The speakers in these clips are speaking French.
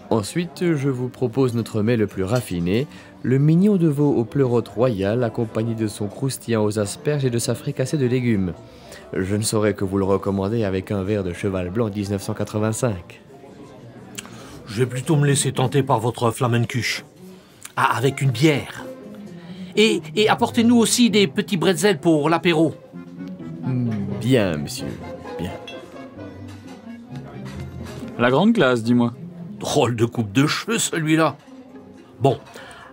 Ensuite, je vous propose notre mets le plus raffiné, le mignon de veau aux pleurotes royales, accompagné de son croustillant aux asperges et de sa fricassée de légumes. Je ne saurais que vous le recommander avec un verre de cheval blanc 1985. Je vais plutôt me laisser tenter par votre flamencuche. Ah, avec une bière. Et apportez-nous aussi des petits bretzels pour l'apéro. Bien, monsieur, bien. La grande classe, dis-moi. Drôle de coupe de cheveux, celui-là. Bon,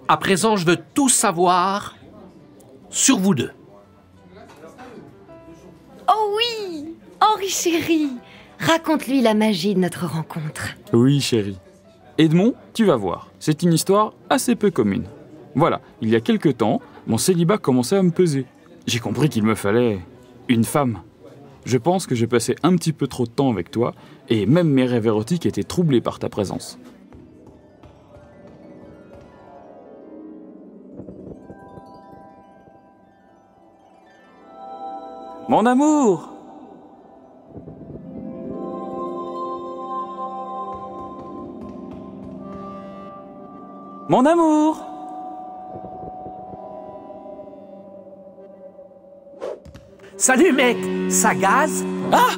à présent, je veux tout savoir sur vous deux. Oh oui, Henri chéri, raconte-lui la magie de notre rencontre. Oui, chérie. Edmond, tu vas voir, c'est une histoire assez peu commune. Voilà, il y a quelque temps, mon célibat commençait à me peser. J'ai compris qu'il me fallait une femme. Je pense que j'ai passé un petit peu trop de temps avec toi, et même mes rêves érotiques étaient troublés par ta présence. Mon amour! Mon amour! Salut mec, ça gaze? Ah!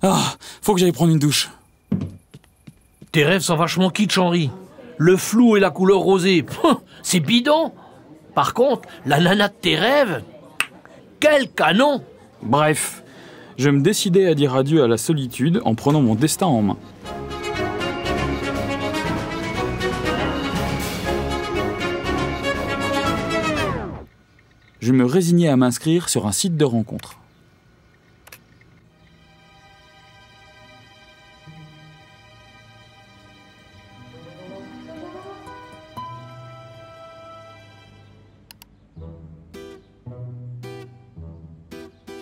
Ah, faut que j'aille prendre une douche. Tes rêves sont vachement kitsch, Henri. Le flou et la couleur rosée, c'est bidon. Par contre, la nana de tes rêves, quel canon! Bref, je me décidais à dire adieu à la solitude en prenant mon destin en main. Je me résignais à m'inscrire sur un site de rencontre.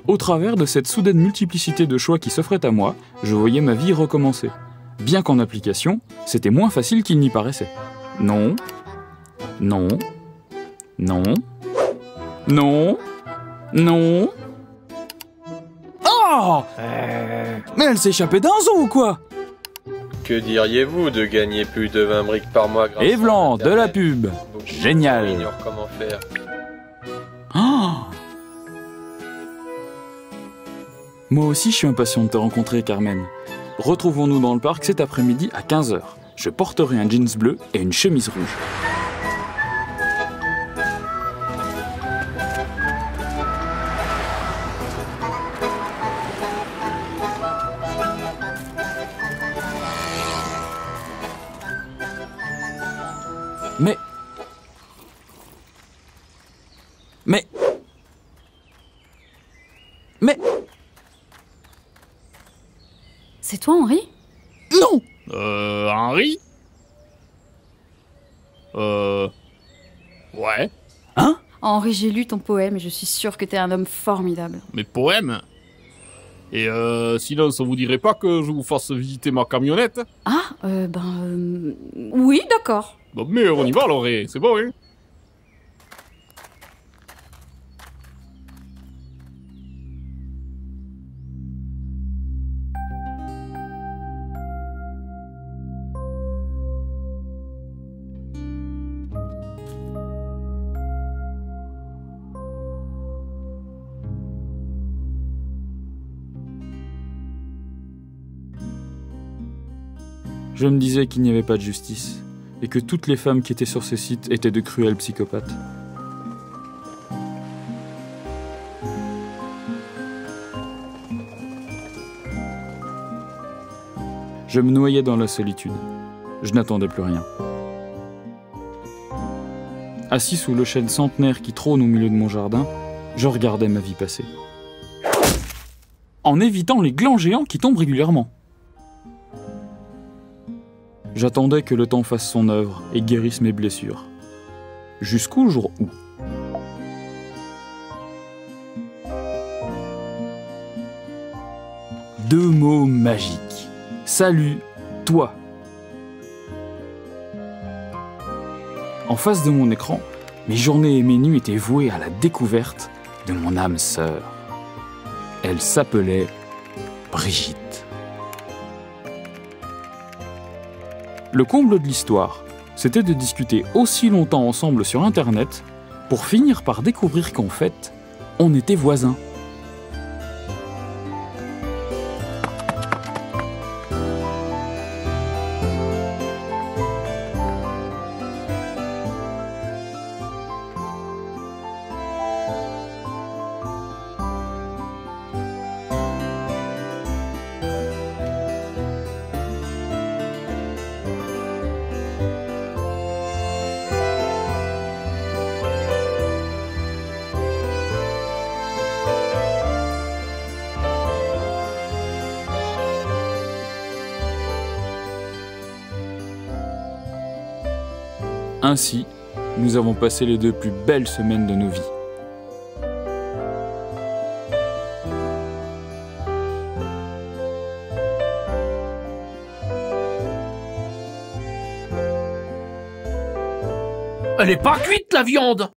Au travers de cette soudaine multiplicité de choix qui s'offrait à moi, je voyais ma vie recommencer. Bien qu'en application, c'était moins facile qu'il n'y paraissait. Non, non, non, non, non. Oh! Mais elle s'est échappée d'un zoo ou quoi? Que diriez-vous de gagner plus de 20 briques par mois grâce Et blanc, à de la pub. Beaucoup Génial. ignorent comment faire. Oh! Moi aussi, je suis impatient de te rencontrer, Carmen. Retrouvons-nous dans le parc cet après-midi à 15h. Je porterai un jeans bleu et une chemise rouge. Mais... C'est toi, Henri? Non! Henri? Ouais. Hein? Henri, j'ai lu ton poème et je suis sûre que t'es un homme formidable. Mes poèmes? Et sinon, ça vous dirait pas que je vous fasse visiter ma camionnette? Ah, oui, d'accord. Bon, mais on y va, alors, c'est bon, hein? Je me disais qu'il n'y avait pas de justice, et que toutes les femmes qui étaient sur ce site étaient de cruels psychopathes. Je me noyais dans la solitude. Je n'attendais plus rien. Assis sous le chêne centenaire qui trône au milieu de mon jardin, je regardais ma vie passer. En évitant les glands géants qui tombent régulièrement. J'attendais que le temps fasse son œuvre et guérisse mes blessures. Jusqu'au jour où... Deux mots magiques. Salut, toi. En face de mon écran, mes journées et mes nuits étaient vouées à la découverte de mon âme sœur. Elle s'appelait Brigitte. Le comble de l'histoire, c'était de discuter aussi longtemps ensemble sur Internet pour finir par découvrir qu'en fait, on était voisins. Ainsi, nous avons passé les 2 plus belles semaines de nos vies. Elle est pas cuite, la viande!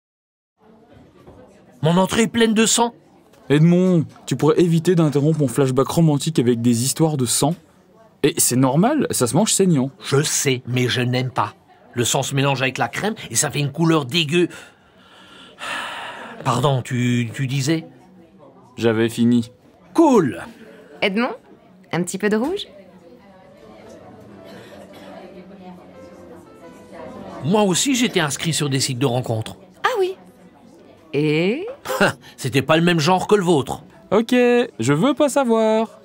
Mon entrée est pleine de sang. Edmond, tu pourrais éviter d'interrompre mon flashback romantique avec des histoires de sang? Et c'est normal, ça se mange saignant. Je sais, mais je n'aime pas. Le sang se mélange avec la crème et ça fait une couleur dégueu. Pardon, tu disais? J'avais fini. Cool! Edmond, un petit peu de rouge? Moi aussi, j'étais inscrit sur des sites de rencontres. Ah oui. Et? C'était pas le même genre que le vôtre. Ok, je veux pas savoir.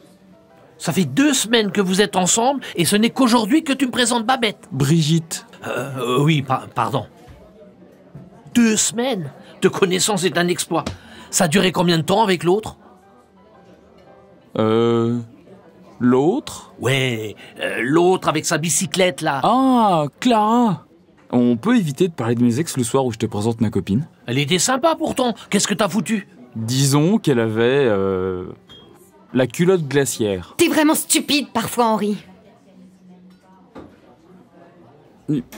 Ça fait 2 semaines que vous êtes ensemble et ce n'est qu'aujourd'hui que tu me présentes Babette. Brigitte. Oui, pardon. 2 semaines de connaissance est un exploit. Ça a duré combien de temps avec l'autre? L'autre? Ouais, l'autre avec sa bicyclette, là. Ah, Clara. On peut éviter de parler de mes ex le soir où je te présente ma copine? Elle était sympa pourtant. Qu'est-ce que t'as foutu? Disons qu'elle avait la culotte glaciaire. T'es vraiment stupide parfois, Henri.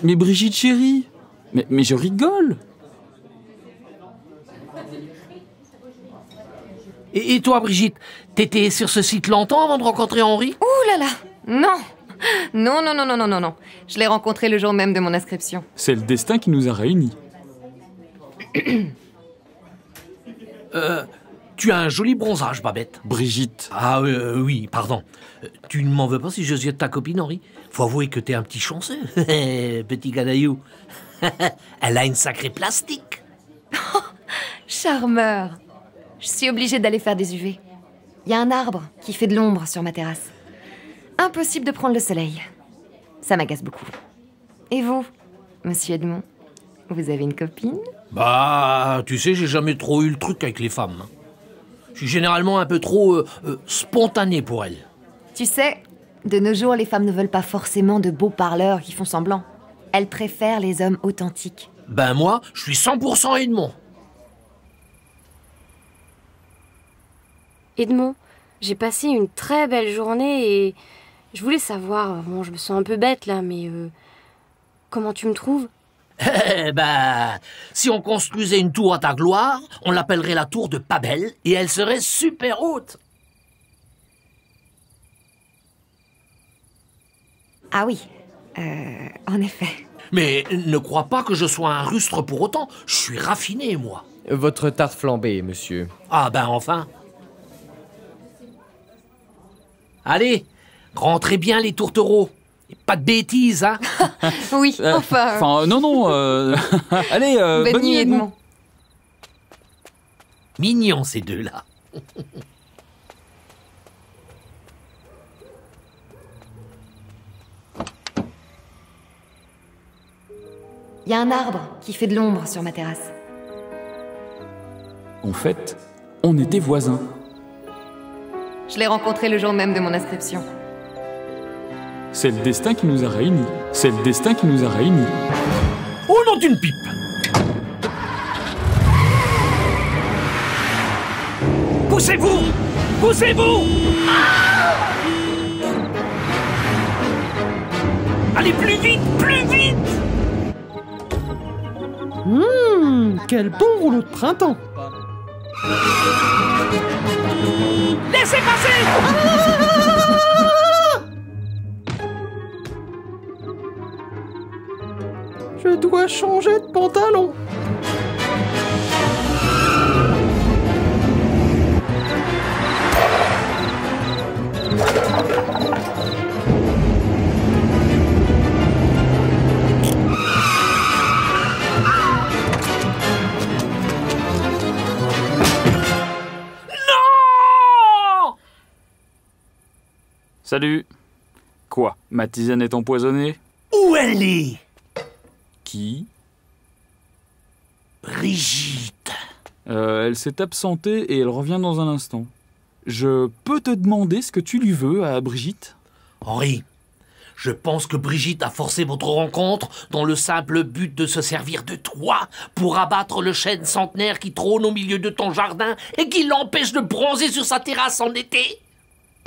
Mais Brigitte chérie, mais je rigole. Et toi, Brigitte, t'étais sur ce site longtemps avant de rencontrer Henri? Ouh là là. Non. Non. Je l'ai rencontré le jour même de mon inscription. C'est le destin qui nous a réunis. Tu as un joli bronzage, Babette. Brigitte. Ah oui, pardon. Tu ne m'en veux pas si je suis de ta copine, Henri? Faut avouer que t'es un petit chanceux, petit gadaillou. Elle a une sacrée plastique. Charmeur. Je suis obligée d'aller faire des UV. Il y a un arbre qui fait de l'ombre sur ma terrasse. Impossible de prendre le soleil. Ça m'agace beaucoup. Et vous, monsieur Edmond, vous avez une copine? Bah, tu sais, j'ai jamais trop eu le truc avec les femmes. Je suis généralement un peu trop spontané pour elles. Tu sais, de nos jours, les femmes ne veulent pas forcément de beaux parleurs qui font semblant. Elles préfèrent les hommes authentiques. Ben moi, je suis 100% Edmond. Edmond, j'ai passé une très belle journée et je voulais savoir, bon, je me sens un peu bête là, mais comment tu me trouves? Si on construisait une tour à ta gloire, on l'appellerait la tour de Pabel et elle serait super haute. Ah oui, en effet. Mais ne crois pas que je sois un rustre pour autant. Je suis raffiné, moi. Votre tarte flambée, monsieur. Ah ben enfin. Allez, rentrez bien les tourtereaux. Et pas de bêtises, hein. Oui, enfin... non. Allez, bonne nuit, Edmond. Mignons, ces deux-là. Il y a un arbre qui fait de l'ombre sur ma terrasse. En fait, on était voisins. Je l'ai rencontré le jour même de mon inscription. C'est le destin qui nous a réunis. C'est le destin qui nous a réunis. Oh non d'une pipe! Poussez-vous! Poussez-vous! Allez, plus vite! Plus vite! Quel bon rouleau de printemps! Laissez passer! Je dois changer de pantalon. Salut. Quoi? Ma tisane est empoisonnée? Où elle est? Qui? Brigitte. Elle s'est absentée et elle revient dans un instant. Je peux te demander ce que tu lui veux à Brigitte? Henri, je pense que Brigitte a forcé votre rencontre dans le simple but de se servir de toi pour abattre le chêne centenaire qui trône au milieu de ton jardin et qui l'empêche de bronzer sur sa terrasse en été.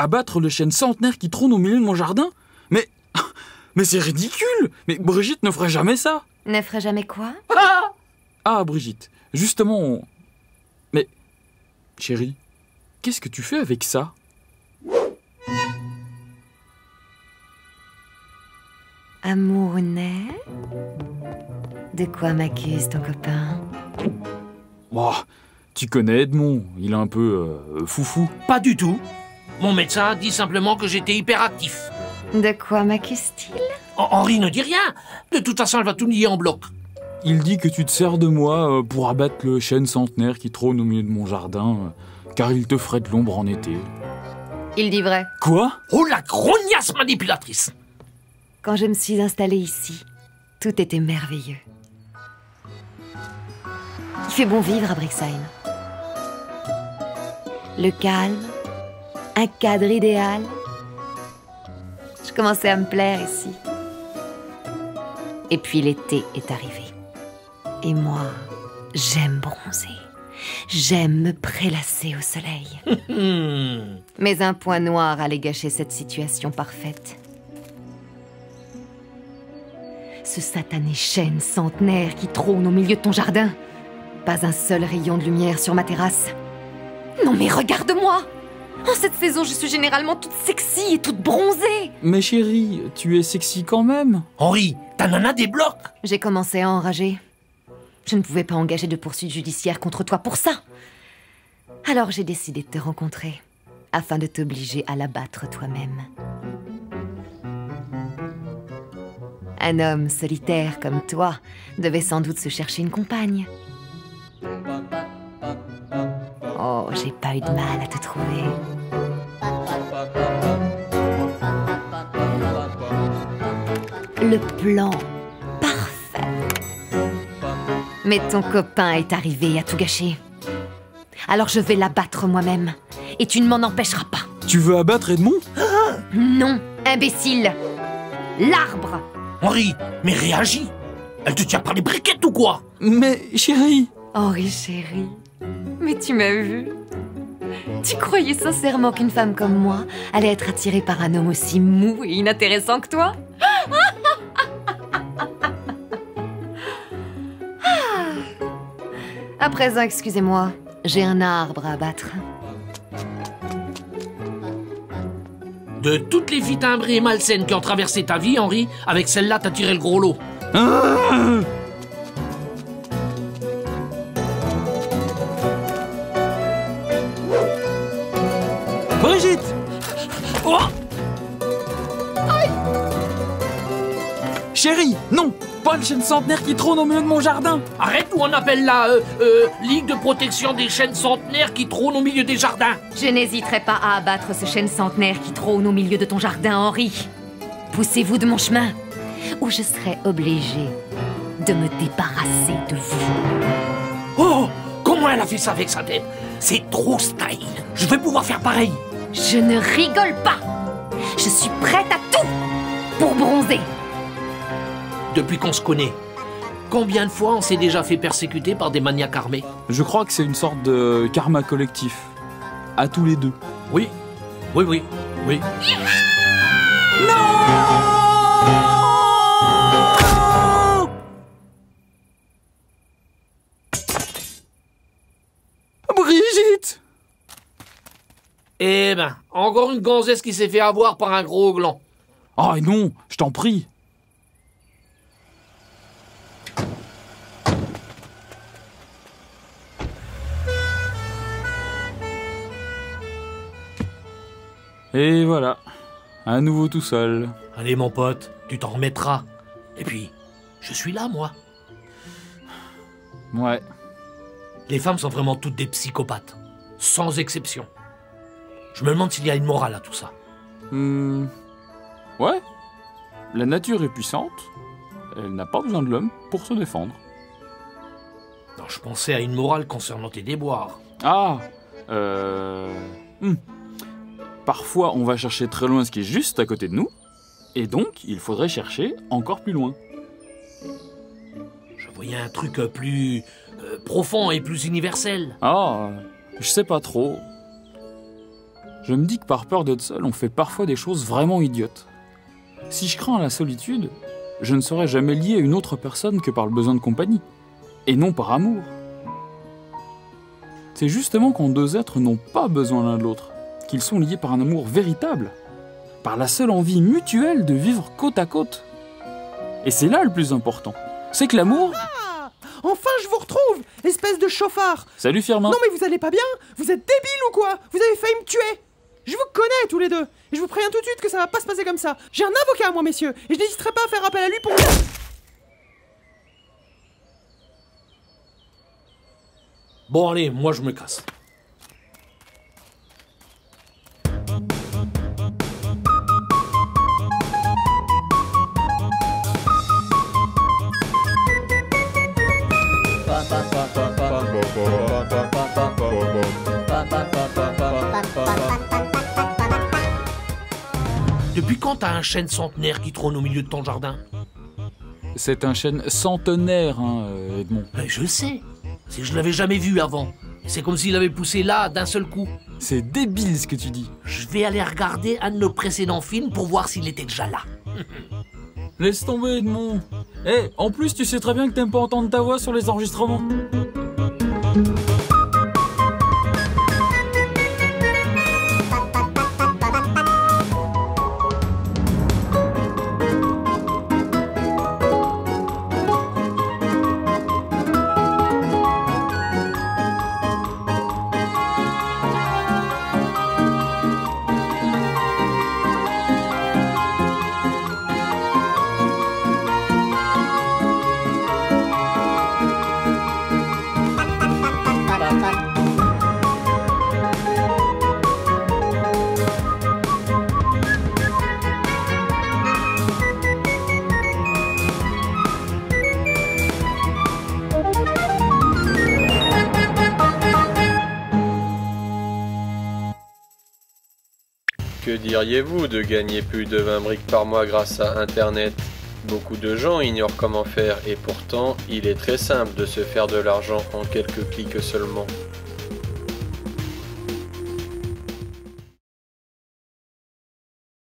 Abattre le chêne centenaire qui trône au milieu de mon jardin? Mais c'est ridicule! Mais Brigitte ne ferait jamais ça! Ne ferait jamais quoi? Ah, Brigitte, justement... Mais, chérie, qu'est-ce que tu fais avec ça? Amourounet? De quoi m'accuse ton copain? Oh, tu connais Edmond, il est un peu foufou. Pas du tout. Mon médecin dit simplement que j'étais hyperactif. De quoi m'accuse-t-il? Henri ne dit rien. De toute façon, elle va tout nier en bloc. Il dit que tu te sers de moi pour abattre le chêne centenaire qui trône au milieu de mon jardin, car il te ferait de l'ombre en été. Il dit vrai. Quoi? Oh, la grognasse manipulatrice! Quand je me suis installée ici, tout était merveilleux. Il fait bon vivre à Brixheim. Le calme, un cadre idéal. Je commençais à me plaire ici. Et puis l'été est arrivé. Et moi, j'aime bronzer. J'aime me prélasser au soleil. Mais un point noir allait gâcher cette situation parfaite. Ce satané chêne centenaire qui trône au milieu de ton jardin. Pas un seul rayon de lumière sur ma terrasse. Non mais regarde-moi! En cette saison, je suis généralement toute sexy et toute bronzée. Mais chérie, tu es sexy quand même. Henri, ta nana débloque. J'ai commencé à enrager. Je ne pouvais pas engager de poursuite judiciaire contre toi pour ça. Alors j'ai décidé de te rencontrer, afin de t'obliger à l'abattre toi-même. Un homme solitaire comme toi devait sans doute se chercher une compagne. Oh, j'ai pas eu de mal à te trouver. Le plan parfait. Mais ton copain est arrivé à tout gâcher. Alors je vais l'abattre moi-même. Et tu ne m'en empêcheras pas. Tu veux abattre Edmond? Non, imbécile. L'arbre. Henri, mais réagis. Elle te tient par les briquettes ou quoi? Mais chérie... Henri chéri, mais tu m'as vu? Tu croyais sincèrement qu'une femme comme moi allait être attirée par un homme aussi mou et inintéressant que toi? À présent, excusez-moi, j'ai un arbre à abattre. De toutes les filles timbrées et malsaines qui ont traversé ta vie, Henri, avec celle-là, t'as tiré le gros lot. Brigitte! Oh! Chérie, non! Pas le chêne centenaire qui trône au milieu de mon jardin! Arrête, ou on appelle la Ligue de protection des chênes centenaires qui trônent au milieu des jardins. Je n'hésiterai pas à abattre ce chêne centenaire qui trône au milieu de ton jardin, Henri. Poussez-vous de mon chemin, ou je serai obligée de me débarrasser de vous. Oh! Comment elle a fait ça avec sa tête? C'est trop style. Je vais pouvoir faire pareil. Je ne rigole pas. Je suis prête à tout pour bronzer. Depuis qu'on se connaît, combien de fois on s'est déjà fait persécuter par des maniaques armés? Je crois que c'est une sorte de karma collectif. À tous les deux. Oui, oui, oui, oui. Brigitte! Eh ben, encore une gonzesse qui s'est fait avoir par un gros gland. Oh non, je t'en prie. Et voilà, à nouveau tout seul. Allez mon pote, tu t'en remettras. Et puis, je suis là moi. Ouais. Les femmes sont vraiment toutes des psychopathes. Sans exception. Je me demande s'il y a une morale à tout ça. Ouais. La nature est puissante. Elle n'a pas besoin de l'homme pour se défendre. Non, je pensais à une morale concernant tes déboires. Ah. Parfois, on va chercher très loin ce qui est juste à côté de nous. Et donc, il faudrait chercher encore plus loin. Je voyais un truc plus profond et plus universel. Ah, je sais pas trop. Je me dis que par peur d'être seul, on fait parfois des choses vraiment idiotes. Si je crains la solitude, je ne serai jamais lié à une autre personne que par le besoin de compagnie, et non par amour. C'est justement quand deux êtres n'ont pas besoin l'un de l'autre, qu'ils sont liés par un amour véritable, par la seule envie mutuelle de vivre côte à côte. Et c'est là le plus important, c'est que l'amour... Enfin, je vous retrouve, espèce de chauffard. Salut Firmin. Non mais vous allez pas bien? Vous êtes débile ou quoi? Vous avez failli me tuer. Je vous connais tous les deux. Et je vous préviens tout de suite que ça va pas se passer comme ça. J'ai un avocat, moi, messieurs. Et je n'hésiterai pas à faire appel à lui pour... Bon allez, moi je me casse. Depuis quand t'as un chêne centenaire qui trône au milieu de ton jardin? C'est un chêne centenaire, Edmond. Je le sais. C'est que je l'avais jamais vu avant. C'est comme s'il avait poussé là d'un seul coup. C'est débile ce que tu dis. Je vais aller regarder un de nos précédents films pour voir s'il était déjà là. Laisse tomber, Edmond. En plus, tu sais très bien que t'aimes pas entendre ta voix sur les enregistrements. Que diriez-vous de gagner plus de 20 briques par mois grâce à Internet? Beaucoup de gens ignorent comment faire et pourtant, il est très simple de se faire de l'argent en quelques clics seulement.